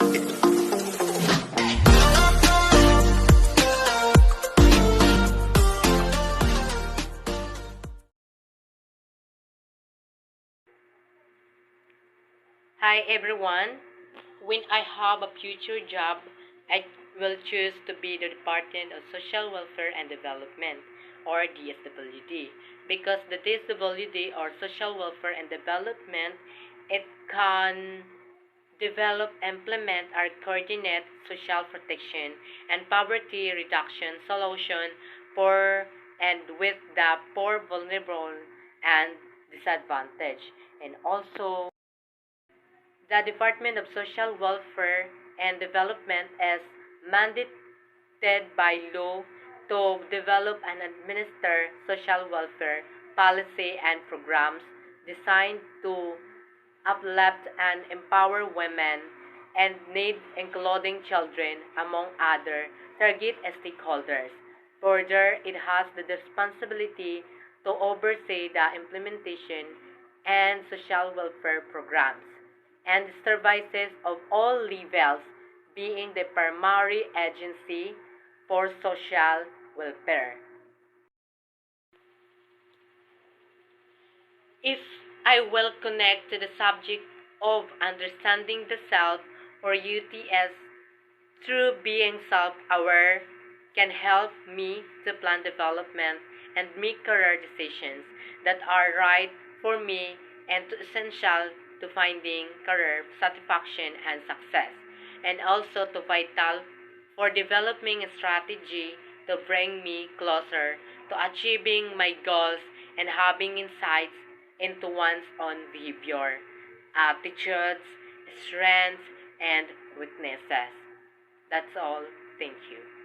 Hi everyone. When I have a future job, I will choose to be the Department of Social Welfare and Development, or DSWD, because the DSWD, or Social Welfare and Development, it can develop, implement, or coordinate social protection and poverty reduction solution for and with the poor, vulnerable, and disadvantaged, and also the Department of Social Welfare and Development is mandated by law to develop and administer social welfare policy and programs designed to uplift and empower women and need, including children, among other target stakeholders. Further, it has the responsibility to oversee the implementation and social welfare programs and services of all levels, being the primary agency for social welfare. If I will connect to the subject of understanding the self, or UTS, through being self-aware can help me to plan development and make career decisions that are right for me and to essential to finding career satisfaction and success, and also to vital for developing a strategy to bring me closer to achieving my goals and having insights into one's own behavior, attitudes, strengths, and weaknesses. That's all. Thank you.